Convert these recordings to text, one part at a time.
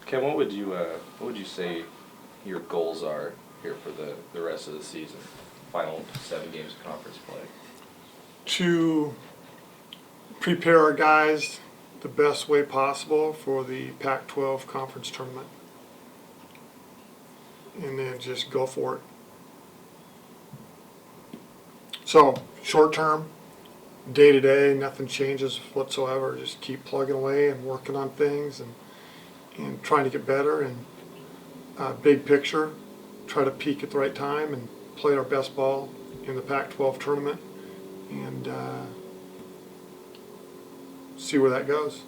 Ken, what would you say your goals are here for the rest of the season? Final 7 games of conference play. To prepare our guys the best way possible for the Pac-12 conference tournament. And then just go for it. So, short term, day to day, nothing changes whatsoever. Just keep plugging away and working on things and trying to get better. And big picture, try to peak at the right time and play our best ball in the Pac-12 tournament and see where that goes.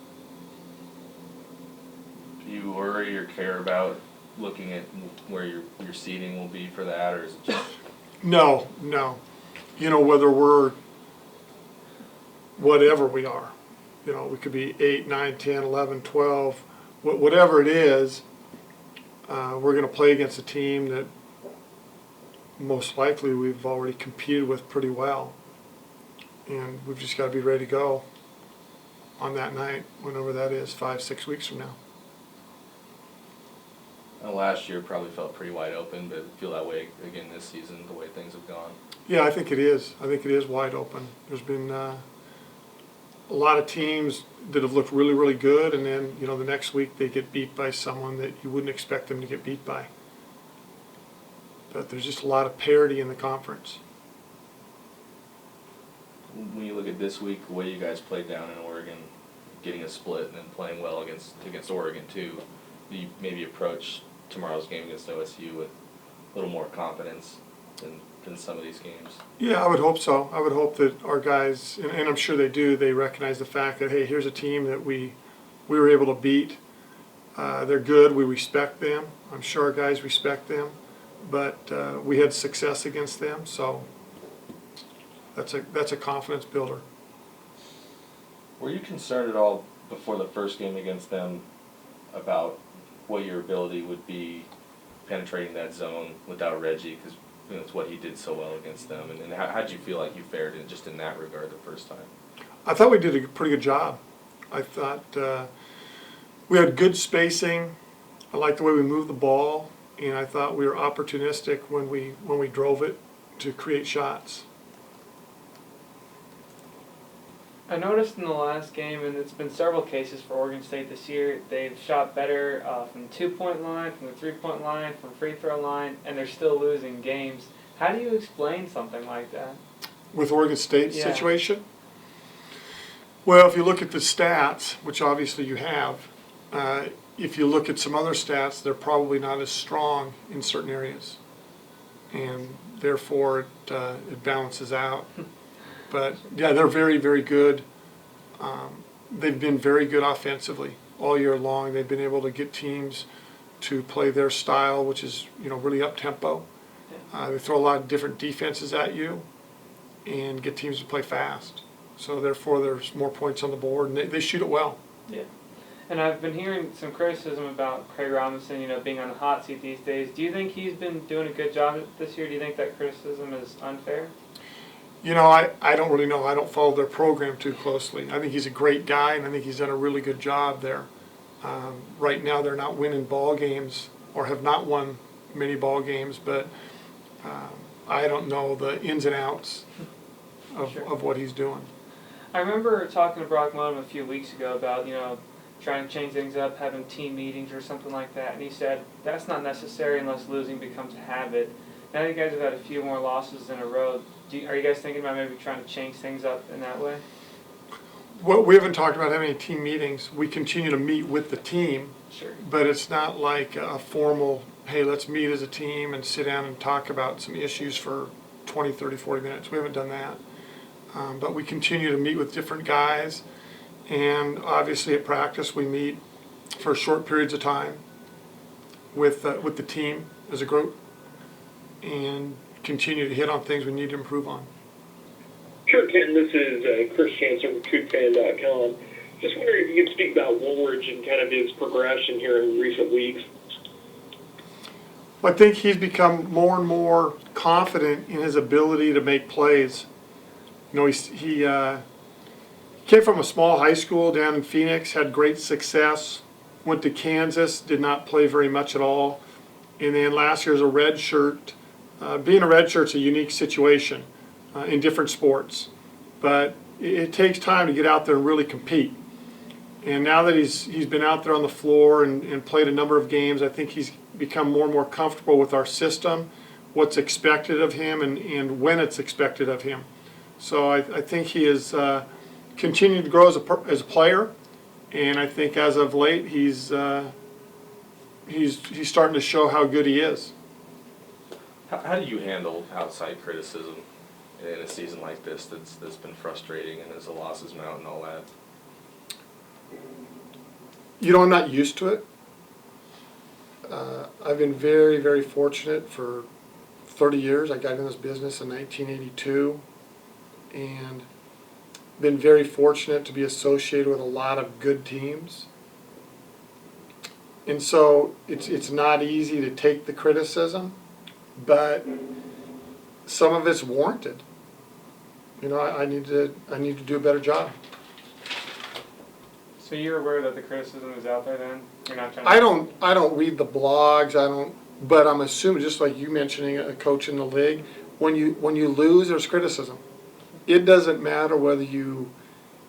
Do you worry or care about looking at where your seating will be for that, or is it just... No. You know, whether we're whatever we are, you know, we could be 8, 9, 10, 11, 12, whatever it is, we're going to play against a team that most likely we've already competed with pretty well. And we've just got to be ready to go on that night, whenever that is, 5, 6 weeks from now. Last year probably felt pretty wide open, but feel that way again this season, the way things have gone. Yeah, I think it is. I think it is wide open. There's been a lot of teams that have looked really, really good, and then, you know, the next week they get beat by someone that you wouldn't expect them to get beat by. But there's just a lot of parity in the conference. When you look at this week, the way you guys played down in Oregon, getting a split and then playing well against Oregon too, do you maybe approach tomorrow's game against OSU with a little more confidence than some of these games? Yeah, I would hope so. I would hope that our guys, and I'm sure they do, they recognize the fact that, hey, here's a team that we were able to beat. They're good. We respect them. I'm sure our guys respect them. But we had success against them, so that's a confidence builder. Were you concerned at all before the first game against them about what your ability would be penetrating that zone without Reggie? Because you know, it's what he did so well against them. And how did you feel like you fared just in that regard the first time? I thought we did a pretty good job. I thought we had good spacing. I liked the way we moved the ball, and I thought we were opportunistic when we drove it to create shots. I noticed in the last game, and it's been several cases for Oregon State this year, they've shot better from the 2-point line, from the 3-point line, from free throw line, and they're still losing games. How do you explain something like that? With Oregon State's situation? Well, if you look at the stats, which obviously you have, if you look at some other stats, they're probably not as strong in certain areas. And therefore, it balances out. But, yeah, they're very, very good. They've been very good offensively all year long. They've been able to get teams to play their style, which is, you know, really up-tempo. They throw a lot of different defenses at you and get teams to play fast. So, therefore, there's more points on the board, and they shoot it well. Yeah. And I've been hearing some criticism about Craig Robinson, you know, being on the hot seat these days. Do you think he's been doing a good job this year? Do you think that criticism is unfair? You know, I don't really know. I don't follow their program too closely. I think he's a great guy, and I think he's done a really good job there. Right now, they're not winning ball games or have not won many ball games, but I don't know the ins and outs of what he's doing. I remember talking to Brock Modem a few weeks ago about, you know, trying to change things up, having team meetings or something like that, and he said that's not necessary unless losing becomes a habit. Now you guys have had a few more losses in a row. Are you guys thinking about maybe trying to change things up in that way? Well, we haven't talked about having any team meetings. We continue to meet with the team, sure, but it's not like a formal, hey, let's meet as a team and sit down and talk about some issues for 20, 30, 40 minutes. We haven't done that. But we continue to meet with different guys, and obviously at practice we meet for short periods of time with the team as a group and continue to hit on things we need to improve on. Sure, Ken. This is Chris Chancer with CougsFan.com. Just wondering if you could speak about Woolridge and kind of his progression here in recent weeks. I think he's become more and more confident in his ability to make plays. You know, he came from a small high school down in Phoenix, had great success went to Kansas, did not play very much at all. And then last year as a red shirt. Being a red shirt's a unique situation in different sports. But it takes time to get out there and really compete. And now that he's been out there on the floor and played a number of games, I think he's become more and more comfortable with our system, what's expected of him, and when it's expected of him. So I think he has continued to grow as a player, and I think as of late he's starting to show how good he is. How do you handle outside criticism in a season like this that's been frustrating and as the losses mount and all that? You know, I'm not used to it. I've been very, very fortunate for 30 years. I got in this business in 1982 and been very fortunate to be associated with a lot of good teams. And so it's not easy to take the criticism, but some of it's warranted. You know, I need to do a better job. So you're aware that the criticism is out there then? You're not trying to... I don't read the blogs, but I'm assuming, just like you mentioning a coach in the league, when you lose, there's criticism. It doesn't matter whether you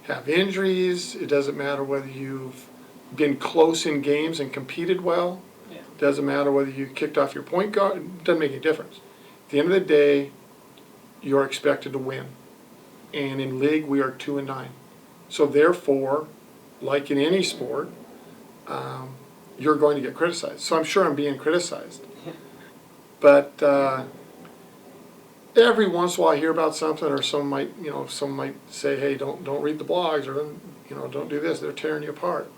have injuries, it doesn't matter whether you've been close in games and competed well, Yeah. it doesn't matter whether you kicked off your point guard, it doesn't make any difference. At the end of the day, you're expected to win. And in league, we are 2-9. So therefore, like in any sport, you're going to get criticized. So I'm sure I'm being criticized. But every once in a while I hear about something, or some might say, hey, don't read the blogs, or don't do this. They're tearing you apart.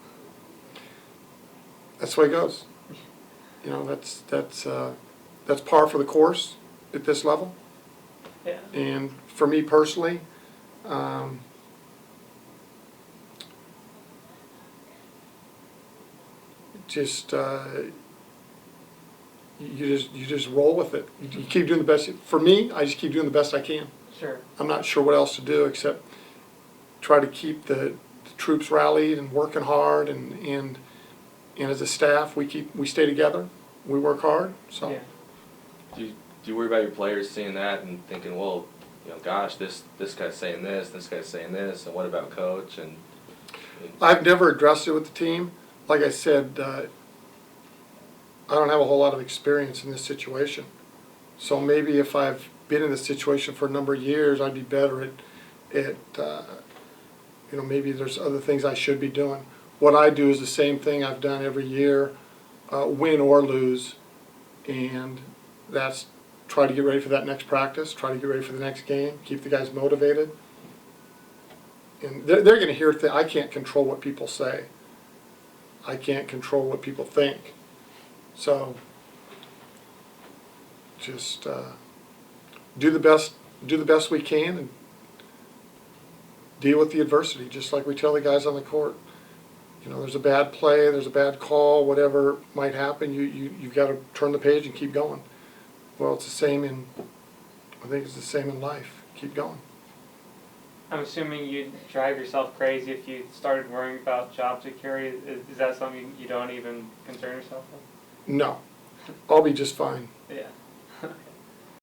That's the way it goes. You know, that's par for the course at this level. Yeah. And for me personally, you just roll with it. You keep doing the best. For me, I just keep doing the best I can. Sure. I'm not sure what else to do except try to keep the troops rallied and working hard, and as a staff we stay together. We work hard. So. Yeah. Do you worry about your players seeing that and thinking, well, gosh, this guy's saying this guy's saying this, and what about coach? And I've never addressed it with the team. Like I said, I don't have a whole lot of experience in this situation. So maybe if I've been in this situation for a number of years, I'd be better at maybe there's other things I should be doing. What I do is the same thing I've done every year, win or lose, and that's try to get ready for that next practice, try to get ready for the next game, keep the guys motivated. And they're going to hear I can't control what people say. I can't control what people think. So just do the best we can and deal with the adversity, just like we tell the guys on the court. There's a bad play, there's a bad call, whatever might happen, you've got to turn the page and keep going. Well, it's the same I think it's the same in life. Keep going. I'm assuming you'd drive yourself crazy if you started worrying about job security. Is that something you don't even concern yourself with? No, I'll be just fine. Yeah.